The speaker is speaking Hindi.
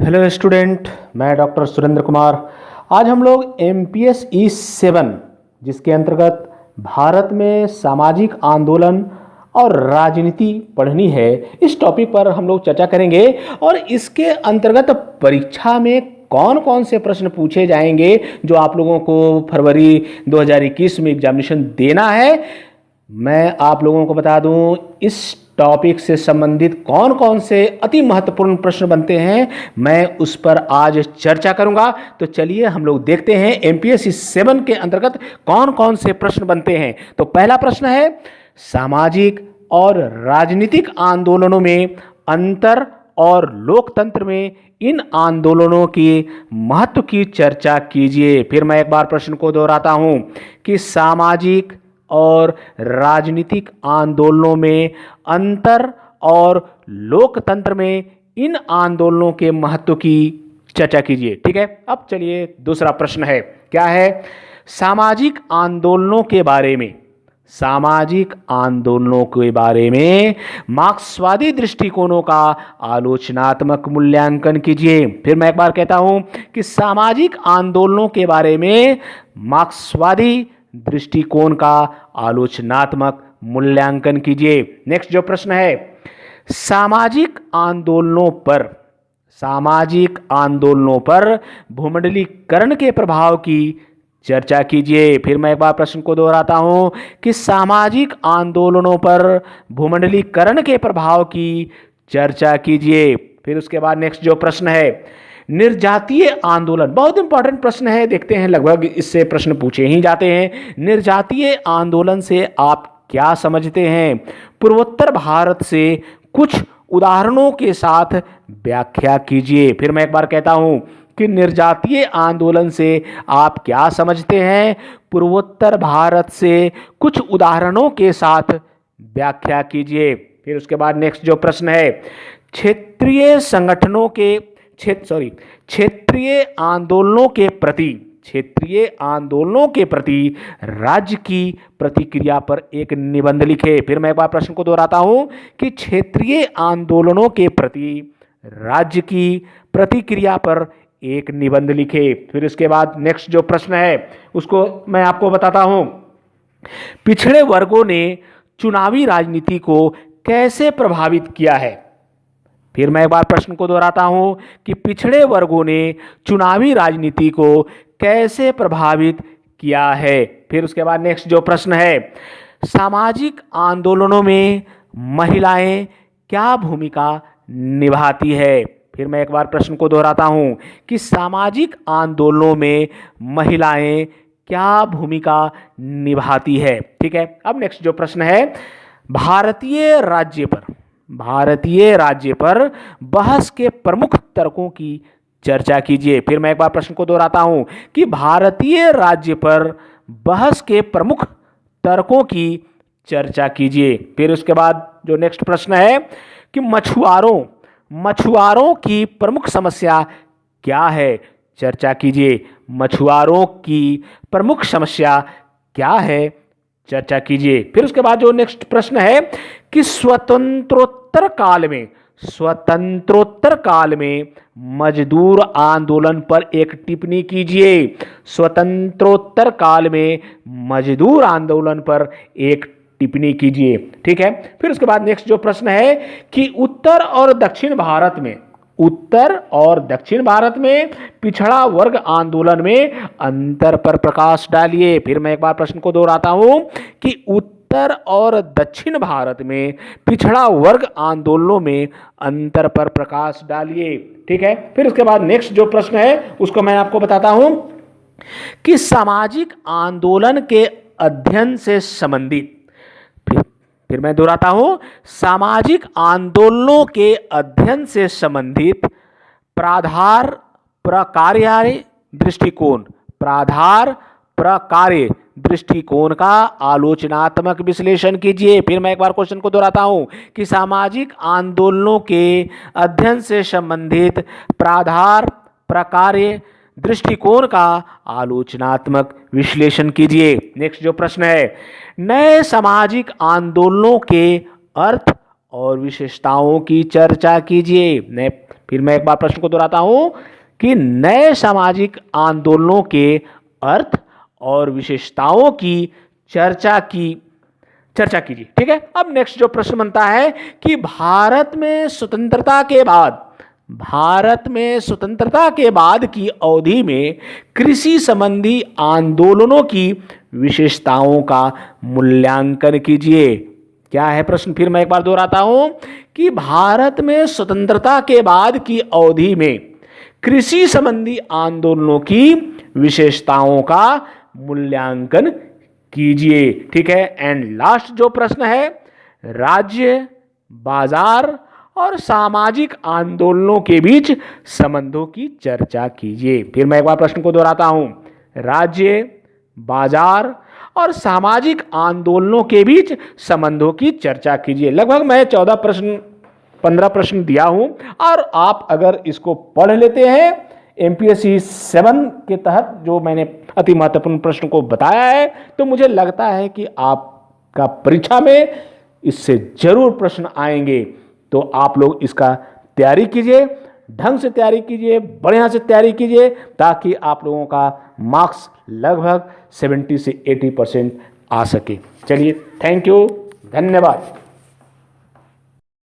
हेलो स्टूडेंट, मैं डॉक्टर सुरेंद्र कुमार। आज हम लोग MPS E7 जिसके अंतर्गत भारत में सामाजिक आंदोलन और राजनीति पढ़नी है, इस टॉपिक पर हम लोग चर्चा करेंगे। और इसके अंतर्गत परीक्षा में कौन कौन से प्रश्न पूछे जाएंगे जो आप लोगों को फरवरी 2021 में एग्जामिनेशन देना है, मैं आप लोगों को बता दूं। इस टॉपिक से संबंधित कौन कौन से अति महत्वपूर्ण प्रश्न बनते हैं, मैं उस पर आज चर्चा करूंगा। तो चलिए हम लोग देखते हैं MPS 7 के अंतर्गत कौन कौन से प्रश्न बनते हैं। तो पहला प्रश्न है, सामाजिक और राजनीतिक आंदोलनों में अंतर और लोकतंत्र में इन आंदोलनों के महत्व की चर्चा कीजिए। फिर मैं एक बार प्रश्न को दोहराता हूं कि सामाजिक और राजनीतिक आंदोलनों में अंतर और लोकतंत्र में इन आंदोलनों के महत्व की चर्चा कीजिए। ठीक है, अब चलिए दूसरा प्रश्न है, क्या है? सामाजिक आंदोलनों के बारे में, सामाजिक आंदोलनों के बारे में मार्क्सवादी दृष्टिकोणों का आलोचनात्मक मूल्यांकन कीजिए। फिर मैं एक बार कहता हूं कि सामाजिक आंदोलनों के बारे में मार्क्सवादी दृष्टिकोण का आलोचनात्मक मूल्यांकन कीजिए। नेक्स्ट जो प्रश्न है, सामाजिक आंदोलनों पर भूमंडलीकरण के प्रभाव की चर्चा कीजिए। फिर मैं एक बार प्रश्न को दोहराता हूं कि सामाजिक आंदोलनों पर भूमंडलीकरण के प्रभाव की चर्चा कीजिए। फिर उसके बाद नेक्स्ट जो प्रश्न है, निर्जातीय आंदोलन, बहुत इंपॉर्टेंट प्रश्न है, देखते हैं, लगभग इससे प्रश्न पूछे ही जाते हैं। निर्जातीय आंदोलन से आप क्या समझते हैं? पूर्वोत्तर भारत से कुछ उदाहरणों के साथ व्याख्या कीजिए। फिर मैं एक बार कहता हूं कि निर्जातीय आंदोलन से आप क्या समझते हैं? पूर्वोत्तर भारत से कुछ उदाहरणों के साथ व्याख्या कीजिए। फिर उसके बाद नेक्स्ट जो प्रश्न है, क्षेत्रीय आंदोलनों के प्रति राज्य की प्रतिक्रिया पर एक निबंध लिखे। फिर मैं एक बार प्रश्न को दोहराता हूं कि क्षेत्रीय आंदोलनों के प्रति राज्य की प्रतिक्रिया पर एक निबंध लिखे। फिर उसके बाद नेक्स्ट जो प्रश्न है उसको मैं आपको बताता हूं, पिछड़े वर्गों ने चुनावी राजनीति को कैसे प्रभावित किया है? फिर मैं एक बार प्रश्न को दोहराता हूं कि पिछड़े वर्गों ने चुनावी राजनीति को कैसे प्रभावित किया है। फिर उसके बाद नेक्स्ट जो प्रश्न है, सामाजिक आंदोलनों में महिलाएं क्या भूमिका निभाती है? फिर मैं एक बार प्रश्न को दोहराता हूं कि सामाजिक आंदोलनों में महिलाएं क्या भूमिका निभाती है। ठीक है, अब नेक्स्ट जो प्रश्न है, भारतीय राज्य पर बहस के प्रमुख तर्कों की चर्चा कीजिए। फिर मैं एक बार प्रश्न को दोहराता हूं कि भारतीय राज्य पर बहस के प्रमुख तर्कों की चर्चा कीजिए। फिर उसके बाद जो नेक्स्ट प्रश्न है कि मछुआरों की प्रमुख समस्या क्या है? चर्चा कीजिए। मछुआरों की प्रमुख समस्या क्या है? चर्चा कीजिए। फिर उसके बाद जो नेक्स्ट प्रश्न है कि स्वतंत्रोत्तर काल में मजदूर आंदोलन पर एक टिप्पणी कीजिए। स्वतंत्रोत्तर काल में मजदूर आंदोलन पर एक टिप्पणी कीजिए। ठीक है, फिर उसके बाद नेक्स्ट जो प्रश्न है कि उत्तर और दक्षिण भारत में पिछड़ा वर्ग आंदोलन में अंतर पर प्रकाश डालिए। फिर मैं एक बार प्रश्न को दोहराता हूं कि उत्तर और दक्षिण भारत में पिछड़ा वर्ग आंदोलनों में अंतर पर प्रकाश डालिए। ठीक है, फिर उसके बाद नेक्स्ट जो प्रश्न है उसको मैं आपको बताता हूं कि सामाजिक आंदोलन के अध्ययन से संबंधित, फिर मैं दोहराता हूं, सामाजिक आंदोलनों के अध्ययन से संबंधित प्राधार प्रकार्य दृष्टिकोण का आलोचनात्मक विश्लेषण कीजिए। फिर मैं एक बार क्वेश्चन को दोहराता हूं कि सामाजिक आंदोलनों के अध्ययन से संबंधित प्राधार प्रकार्य दृष्टिकोण का आलोचनात्मक विश्लेषण कीजिए। नेक्स्ट जो प्रश्न है, नए सामाजिक आंदोलनों के अर्थ और विशेषताओं की चर्चा कीजिए। फिर मैं एक बार प्रश्न को दोहराता हूं कि नए सामाजिक आंदोलनों के अर्थ और विशेषताओं की चर्चा कीजिए। ठीक है, अब नेक्स्ट जो प्रश्न बनता है कि भारत में स्वतंत्रता के बाद की अवधि में कृषि संबंधी आंदोलनों की विशेषताओं का मूल्यांकन कीजिए। क्या है प्रश्न, फिर मैं एक बार दोहराता हूं कि भारत में स्वतंत्रता के बाद की अवधि में कृषि संबंधी आंदोलनों की विशेषताओं का मूल्यांकन कीजिए। ठीक है, एंड लास्ट जो प्रश्न है, राज्य, बाजार और सामाजिक आंदोलनों के बीच संबंधों की चर्चा कीजिए। फिर मैं एक बार प्रश्न को दोहराता हूं, राज्य, बाजार और सामाजिक आंदोलनों के बीच संबंधों की चर्चा कीजिए। लगभग मैं 15 प्रश्न दिया हूं और आप अगर इसको पढ़ लेते हैं एमपीएससी 7 के तहत जो मैंने अति महत्वपूर्ण प्रश्न को बताया है, तो मुझे लगता है कि आपका परीक्षा में इससे जरूर प्रश्न आएंगे। तो आप लोग इसका तैयारी कीजिए, ढंग से तैयारी कीजिए, बढ़िया से तैयारी कीजिए, ताकि आप लोगों का मार्क्स लगभग 70 से 80% आ सके। चलिए, थैंक यू, धन्यवाद।